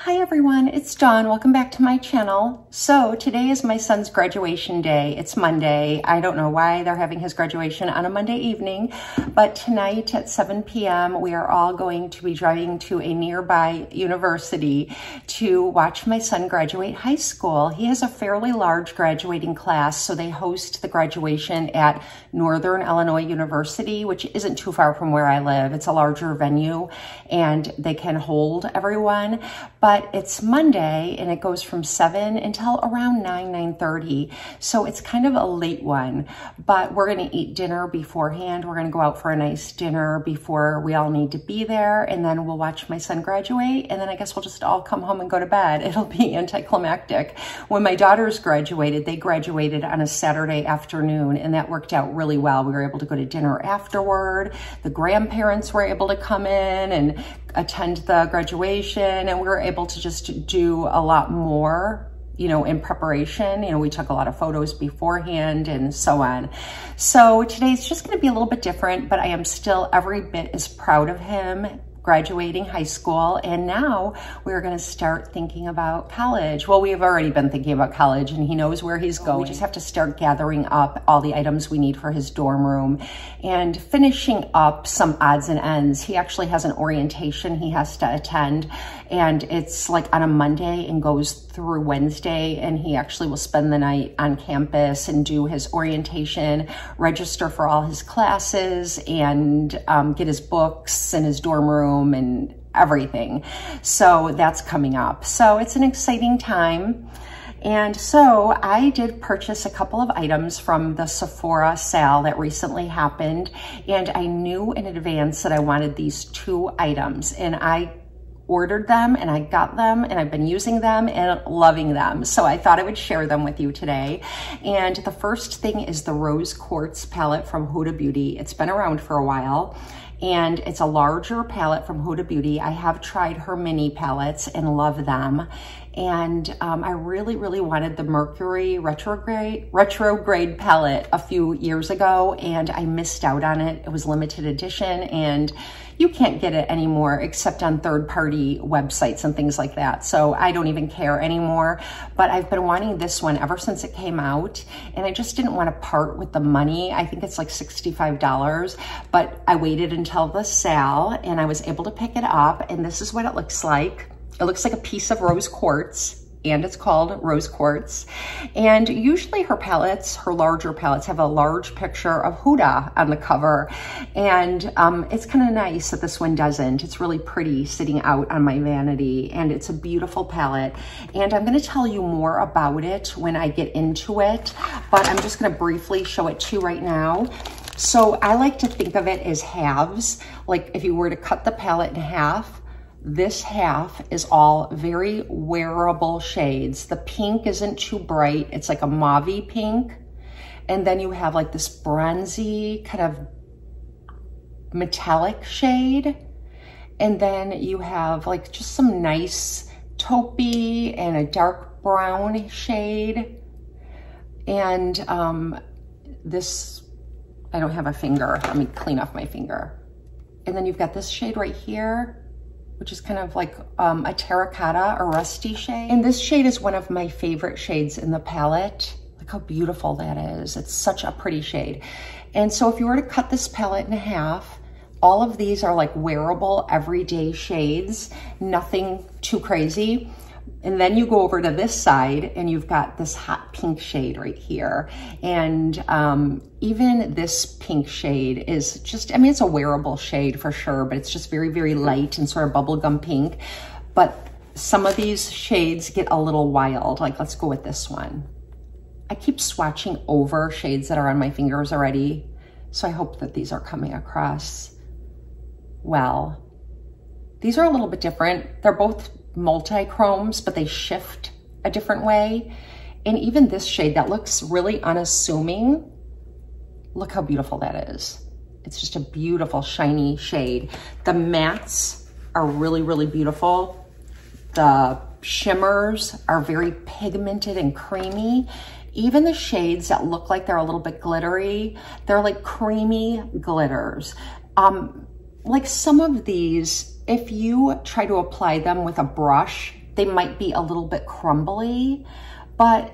Hi everyone, it's Dawn. Welcome back to my channel. So today is my son's graduation day. It's Monday. I don't know why they're having his graduation on a Monday evening, but tonight at 7 p.m. we are all going to be driving to a nearby university to watch my son graduate high school. He has a fairly large graduating class, so they host the graduation at Northern Illinois University, which isn't too far from where I live. It's a larger venue and they can hold everyone. But it's Monday and it goes from 7 until around 9:30. So it's kind of a late one, but we're going to eat dinner beforehand. We're going to go out for a nice dinner before we all need to be there. And then we'll watch my son graduate. And then I guess we'll just all come home and go to bed. It'll be anticlimactic. When my daughters graduated, they graduated on a Saturday afternoon and that worked out really well. We were able to go to dinner afterward. The grandparents were able to come in and attend the graduation, and we were able to just do a lot more, you know, in preparation. You know, we took a lot of photos beforehand and so on. So today's just going to be a little bit different, but I am still every bit as proud of him graduating high school. And now we're going to start thinking about college. Well, we have already been thinking about college and he knows where he's going. We just have to start gathering up all the items we need for his dorm room and finishing up some odds and ends. He actually has an orientation he has to attend, and it's like on a Monday and goes through Wednesday, and he actually will spend the night on campus and do his orientation, register for all his classes, and get his books and his dorm room and everything. So that's coming up. So it's an exciting time. And so I did purchase a couple of items from the Sephora sale that recently happened, and I knew in advance that I wanted these two items, and I ordered them and I got them and I've been using them and loving them. So I thought I would share them with you today. And the first thing is the Rose Quartz palette from Huda Beauty. It's been around for a while and it's a larger palette from Huda Beauty. I have tried her mini palettes and love them. And I really wanted the Mercury retrograde palette a few years ago, and I missed out on it. It was limited edition, and you can't get it anymore except on third-party websites and things like that. So I don't even care anymore. But I've been wanting this one ever since it came out, and I just didn't want to part with the money. I think it's like $65, but I waited until the sale, and I was able to pick it up, and this is what it looks like. It looks like a piece of rose quartz, and it's called Rose Quartz. And usually her palettes, her larger palettes, have a large picture of Huda on the cover. And it's kind of nice that this one doesn't. It's really pretty sitting out on my vanity, and it's a beautiful palette. And I'm gonna tell you more about it when I get into it, but I'm just gonna briefly show it to you right now. So I like to think of it as halves. Like if you were to cut the palette in half, this half is all very wearable shades. The pink isn't too bright. It's like a mauve-y pink. And then you have like this bronzy kind of metallic shade. And then you have like just some nice taupey and a dark brown shade. And this, I don't have a finger. Let me clean off my finger. And then you've got this shade right here, which is kind of like a terracotta or rusty shade. And this shade is one of my favorite shades in the palette. Look how beautiful that is. It's such a pretty shade. And so if you were to cut this palette in half, all of these are like wearable everyday shades, nothing too crazy. And then you go over to this side and you've got this hot pink shade right here. And even this pink shade is just, I mean, it's a wearable shade for sure, but it's just very light and sort of bubblegum pink. But some of these shades get a little wild. Like, let's go with this one. I keep swatching over shades that are on my fingers already, so I hope that these are coming across well. These are a little bit different. They're both multi-chromes, but they shift a different way. And even this shade that looks really unassuming, look how beautiful that is. It's just a beautiful shiny shade. The mattes are really beautiful. The shimmers are very pigmented and creamy. Even the shades that look like they're a little bit glittery, they're like creamy glitters. Like some of these, if you try to apply them with a brush they might be a little bit crumbly, but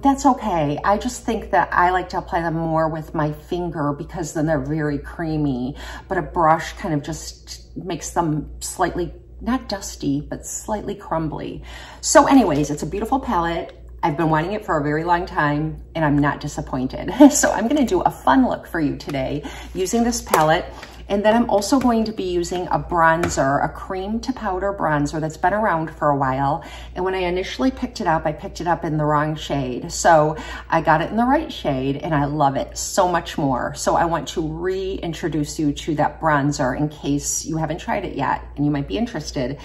that's okay. I just think that I like to apply them more with my finger because then they're very creamy, but a brush kind of just makes them slightly, not dusty, but slightly crumbly. So anyways, it's a beautiful palette. I've been wanting it for a very long time and I'm not disappointed. So I'm gonna do a fun look for you today using this palette. And then I'm also going to be using a bronzer, a cream to powder bronzer that's been around for a while. And when I initially picked it up, I picked it up in the wrong shade. So I got it in the right shade and I love it so much more. So I want to reintroduce you to that bronzer in case you haven't tried it yet and you might be interested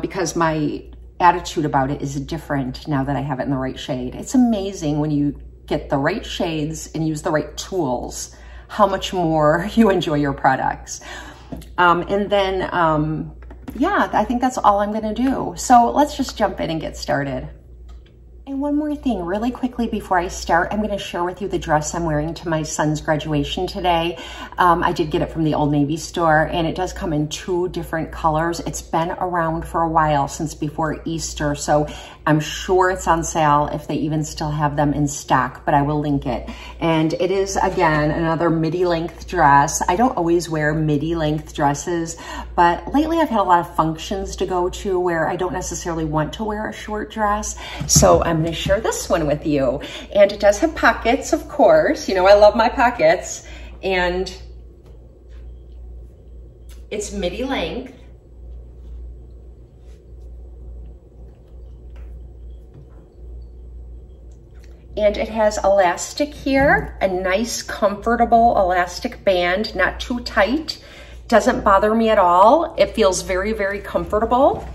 because my attitude about it is different now that I have it in the right shade. It's amazing when you get the right shades and use the right tools, how much more you enjoy your products. And then, yeah, I think that's all I'm gonna do. So let's just jump in and get started. And one more thing really quickly before I start, I'm gonna share with you the dress I'm wearing to my son's graduation today. I did get it from the Old Navy store and it does come in 2 different colors. It's been around for a while, since before Easter, so I'm sure it's on sale if they even still have them in stock, but I will link it. And it is, again, another midi length dress. I don't always wear midi length dresses, but lately I've had a lot of functions to go to where I don't necessarily want to wear a short dress. So I'm gonna share this one with you. And it does have pockets, of course. You know, I love my pockets. And it's midi length. And it has elastic here, a nice comfortable elastic band, not too tight. Doesn't bother me at all. It feels very, very comfortable.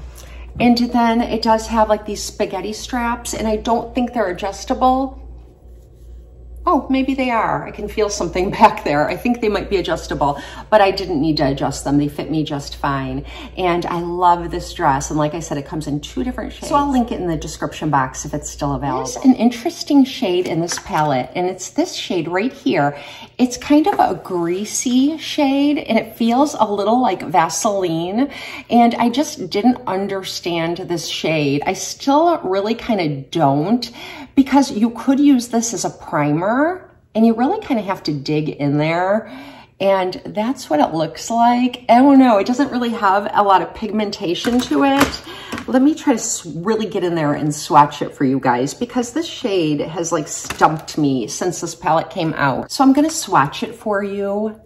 And then it does have like these spaghetti straps and I don't think they're adjustable. Oh, maybe they are. I can feel something back there. I think they might be adjustable, but I didn't need to adjust them. They fit me just fine. And I love this dress. And like I said, it comes in 2 different shades. So I'll link it in the description box if it's still available. There's an interesting shade in this palette, and it's this shade right here. It's kind of a greasy shade, and it feels a little like Vaseline. And I just didn't understand this shade. I still really kind of don't, because you could use this as a primer and you really kind of have to dig in there. And that's what it looks like. I don't know, it doesn't really have a lot of pigmentation to it. Let me try to really get in there and swatch it for you guys because this shade has like stumped me since this palette came out. So I'm gonna swatch it for you.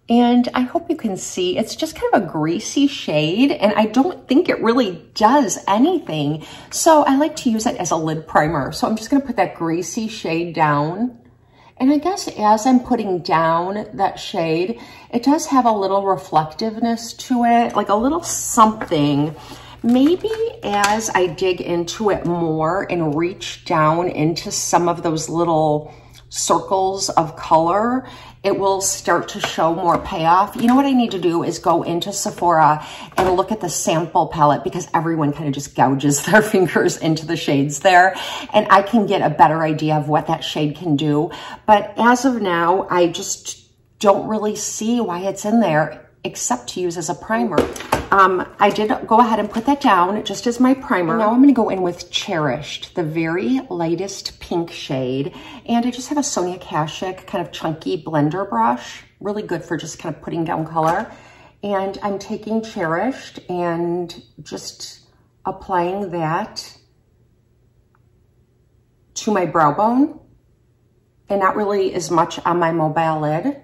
And I hope you can see, it's just kind of a greasy shade and I don't think it really does anything. So I like to use it as a lid primer. So I'm just gonna put that greasy shade down. And I guess as I'm putting down that shade, it does have a little reflectiveness to it, like a little something. Maybe as I dig into it more and reach down into some of those little circles of color, it will start to show more payoff. You know what I need to do is go into Sephora and look at the sample palette because everyone kind of just gouges their fingers into the shades there. And I can get a better idea of what that shade can do. But as of now, I just don't really see why it's in there except to use as a primer. I did go ahead and put that down just as my primer. And now I'm gonna go in with Cherished, the very lightest pink shade. And I just have a Sonia Kashuk kind of chunky blender brush, really good for just kind of putting down color. And I'm taking Cherished and just applying that to my brow bone and not really as much on my mobile lid.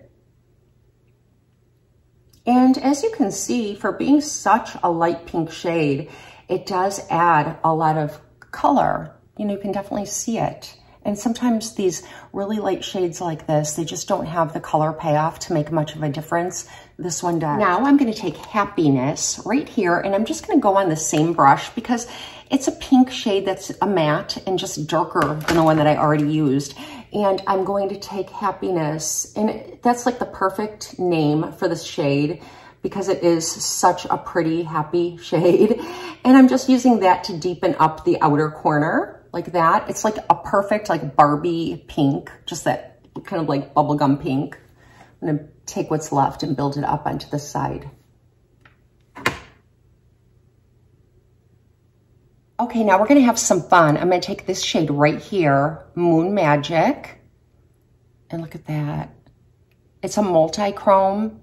And as you can see, for being such a light pink shade, it does add a lot of color. You know, you can definitely see it. And sometimes these really light shades like this, they just don't have the color payoff to make much of a difference. This one does. Now I'm gonna take Happiness right here, and I'm just gonna go on the same brush because it's a pink shade that's a matte and just darker than the one that I already used. And I'm going to take Happiness, and that's like the perfect name for this shade because it is such a pretty, happy shade. And I'm just using that to deepen up the outer corner like that. It's like a perfect like Barbie pink, just that kind of like bubblegum pink. I'm gonna take what's left and build it up onto the side. Okay, now we're gonna have some fun. I'm gonna take this shade right here, Moon Magic. And look at that. It's a multi-chrome.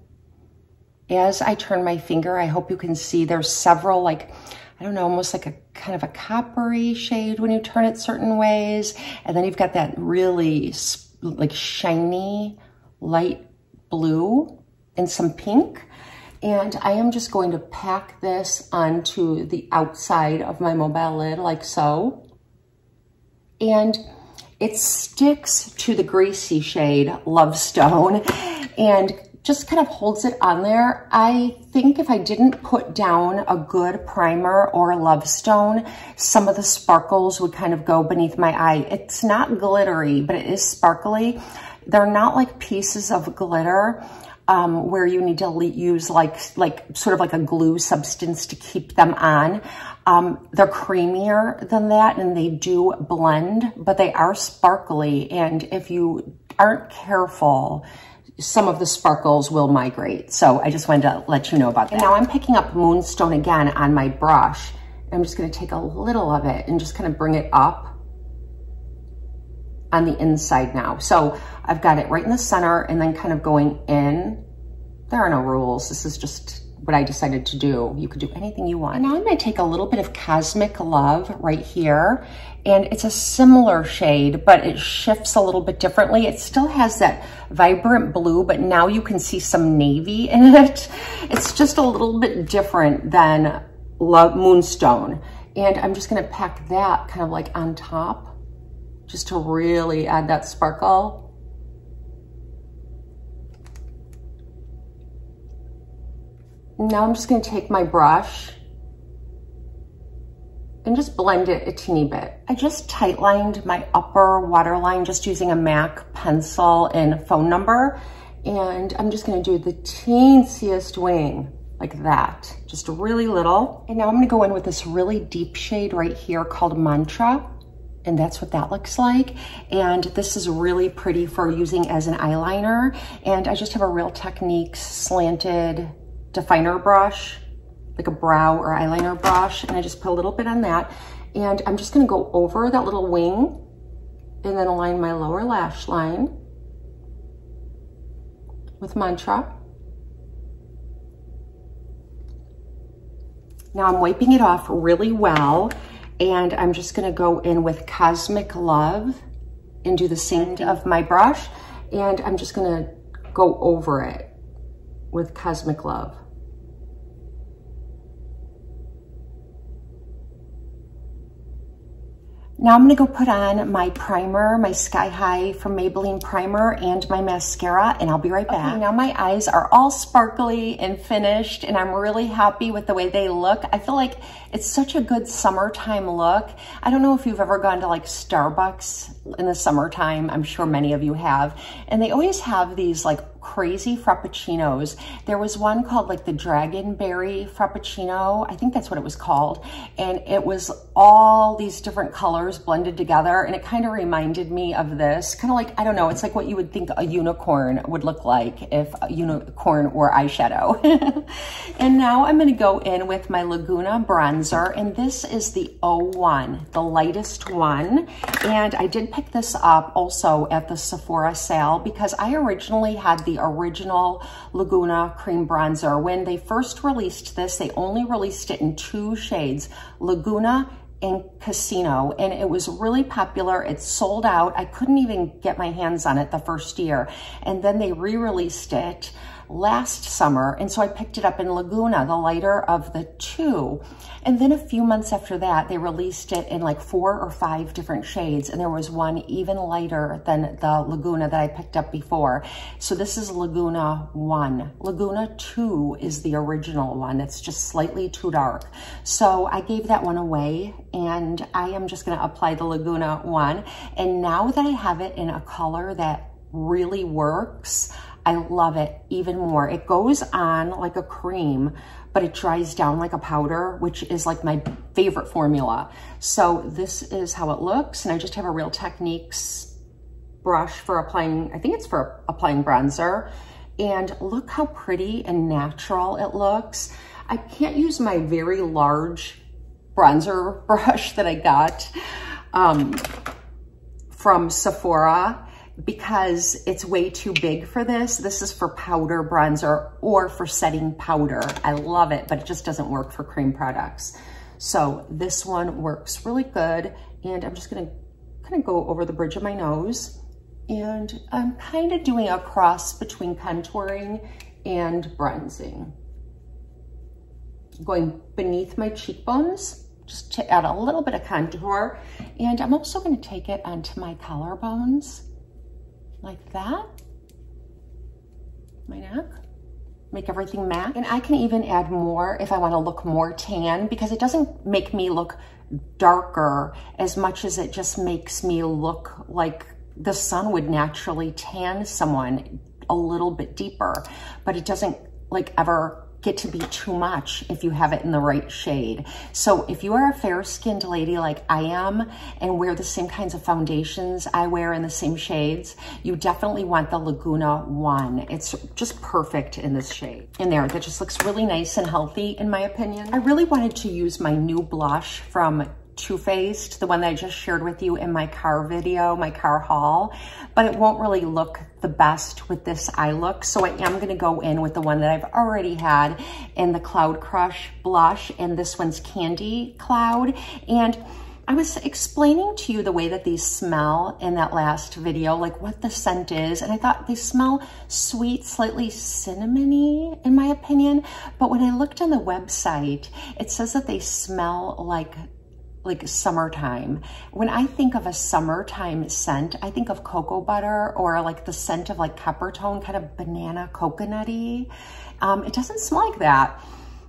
As I turn my finger, I hope you can see there's several, like, I don't know, almost like a kind of a coppery shade when you turn it certain ways. And then you've got that really like shiny light blue and some pink. And I am just going to pack this onto the outside of my mobile lid like so. And it sticks to the greasy shade Lovestone and just kind of holds it on there. I think if I didn't put down a good primer or Lovestone, some of the sparkles would kind of go beneath my eye. It's not glittery, but it is sparkly. They're not like pieces of glitter where you need to use like sort of like a glue substance to keep them on. They're creamier than that and they do blend, but they are sparkly. And if you aren't careful, some of the sparkles will migrate. So I just wanted to let you know about that. And now I'm picking up Moonstone again on my brush. I'm just gonna take a little of it and just kind of bring it up on the inside now. So I've got it right in the center and then kind of going in. There are no rules. This is just what I decided to do. You could do anything you want. And now I'm gonna take a little bit of Cosmic Love right here. And it's a similar shade, but it shifts a little bit differently. It still has that vibrant blue, but now you can see some navy in it. It's just a little bit different than Moonstone. And I'm just gonna pack that kind of like on top, just to really add that sparkle. Now I'm just gonna take my brush and just blend it a teeny bit. I just tightlined my upper waterline just using a MAC pencil and phone number. And I'm just gonna do the teensiest wing like that, just really little. And now I'm gonna go in with this really deep shade right here called Mantra. And that's what that looks like. And this is really pretty for using as an eyeliner. And I just have a Real Techniques slanted definer brush, like a brow or eyeliner brush, and I just put a little bit on that. And I'm just gonna go over that little wing and then align my lower lash line with Mantra. Now I'm wiping it off really well, and I'm just gonna go in with Cosmic Love and do the same of my brush, and I'm just gonna go over it with Cosmic Love. Now I'm gonna go put on my primer, my Sky High from Maybelline primer, and my mascara, and I'll be right back. Okay, now my eyes are all sparkly and finished, and I'm really happy with the way they look. I feel like it's such a good summertime look. I don't know if you've ever gone to like Starbucks in the summertime. I'm sure many of you have. And they always have these like crazy frappuccinos. There was one called like the Dragonberry Frappuccino. I think that's what it was called. And it was all these different colors blended together. And it kind of reminded me of this, kind of like, I don't know, it's like what you would think a unicorn would look like if a unicorn wore eyeshadow. And now I'm gonna go in with my Laguna bronzer. And this is the 01, the lightest one. And I did pick this up also at the Sephora sale because I originally had the original Laguna cream bronzer. When they first released this, they only released it in 2 shades, Laguna and Casino, and it was really popular. It sold out. I couldn't even get my hands on it the first year. And then they re-released it last summer, and so I picked it up in Laguna, the lighter of the 2. And then a few months after that, they released it in like 4 or 5 different shades, and there was one even lighter than the Laguna that I picked up before. So this is Laguna 1. Laguna 2 is the original one. It's just slightly too dark. So I gave that one away, and I am just gonna apply the Laguna 1. And now that I have it in a color that really works, I love it even more. It goes on like a cream, but it dries down like a powder, which is like my favorite formula. So this is how it looks. And I just have a Real Techniques brush for applying, I think it's for applying bronzer. And look how pretty and natural it looks. I can't use my very large bronzer brush that I got from Sephora because it's way too big for this. This is for powder bronzer or for setting powder. I love it, but it just doesn't work for cream products. So this one works really good. And I'm just gonna kind of go over the bridge of my nose. And I'm kind of doing a cross between contouring and bronzing. Going beneath my cheekbones, just to add a little bit of contour. And I'm also gonna take it onto my collarbones, like that, my neck. Make everything matte. And I can even add more if I wanna look more tan, because it doesn't make me look darker as much as it just makes me look like the sun would naturally tan someone a little bit deeper, but it doesn't like ever get to be too much if you have it in the right shade. So if you are a fair-skinned lady like I am and wear the same kinds of foundations I wear in the same shades, you definitely want the Laguna 1. It's just perfect in this shade. In there, that just looks really nice and healthy in my opinion. I really wanted to use my new blush from Too Faced, the one that I just shared with you in my car video, my car haul, but it won't really look the best with this eye look. So I am gonna go in with the one that I've already had in the Cloud Crush blush, and this one's Candy Cloud. And I was explaining to you the way that these smell in that last video, like what the scent is, and I thought they smell sweet, slightly cinnamony in my opinion, but when I looked on the website, it says that they smell like summertime. When I think of a summertime scent, I think of cocoa butter or like the scent of like Peppertone, kind of banana coconutty. It doesn't smell like that,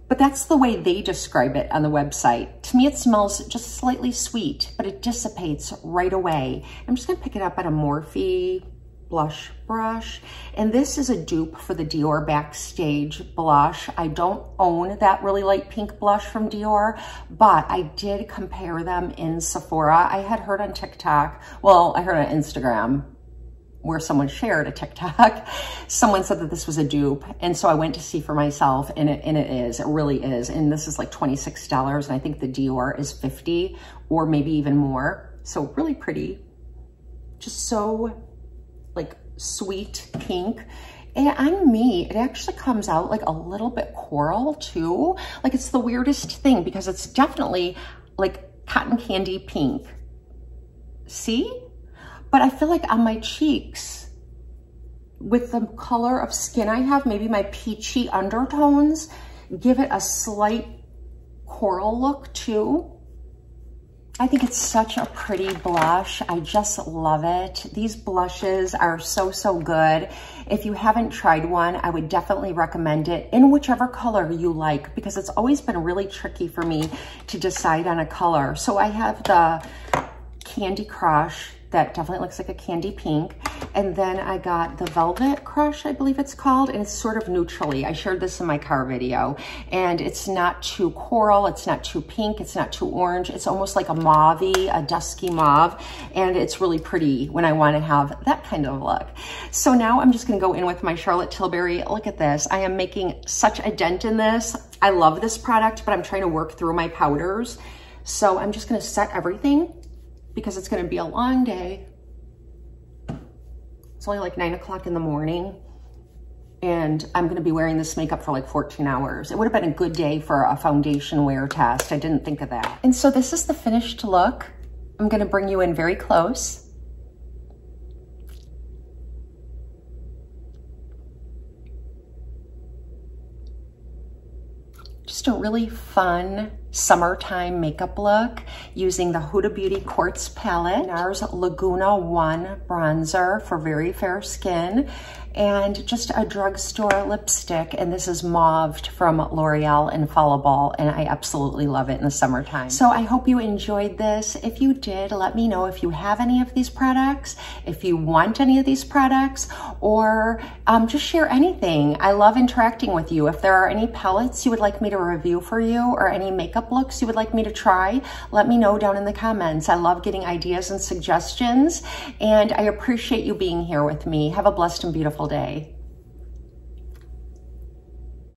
but that's the way they describe it on the website. To me, it smells just slightly sweet, but it dissipates right away. I'm just gonna pick it up at a Morphe blush brush. And this is a dupe for the Dior Backstage blush. I don't own that really light pink blush from Dior, but I did compare them in Sephora. I had heard on TikTok, well, I heard on Instagram where someone shared a TikTok. Someone said that this was a dupe. And so I went to see for myself, and it is, it really is. And this is like $26. And I think the Dior is $50 or maybe even more. So really pretty, just so like sweet pink. And on me, it actually comes out like a little bit coral too. Like it's the weirdest thing because it's definitely like cotton candy pink. See? But I feel like on my cheeks, with the color of skin I have, maybe my peachy undertones, give it a slight coral look too. I think it's such a pretty blush. I just love it. These blushes are so, so good. If you haven't tried one, I would definitely recommend it in whichever color you like, because it's always been really tricky for me to decide on a color. So I have the Candy Crush that definitely looks like a candy pink. And then I got the Velvet Crush, I believe it's called, and it's sort of neutrally. I shared this in my car video, and it's not too coral, it's not too pink, it's not too orange. It's almost like a mauve-y, a dusky mauve, and it's really pretty when I want to have that kind of look. So now I'm just gonna go in with my Charlotte Tilbury. Look at this. I am making such a dent in this. I love this product, but I'm trying to work through my powders. So I'm just gonna set everything because it's gonna be a long day. It's only like 9 o'clock in the morning, and I'm gonna be wearing this makeup for like 14 hours. It would have been a good day for a foundation wear test. I didn't think of that. And so this is the finished look. I'm gonna bring you in very close. Just a really fun summertime makeup look using the Huda Beauty Quartz palette, NARS Laguna 1 bronzer for very fair skin, and just a drugstore lipstick. And this is mauved from L'Oreal Infallible, and I absolutely love it in the summertime. So I hope you enjoyed this. If you did, let me know if you have any of these products, if you want any of these products, or just share anything. I love interacting with you. If there are any palettes you would like me to review for you, or any makeup looks you would like me to try, let me know down in the comments. I love getting ideas and suggestions, and I appreciate you being here with me. Have a blessed and beautiful day.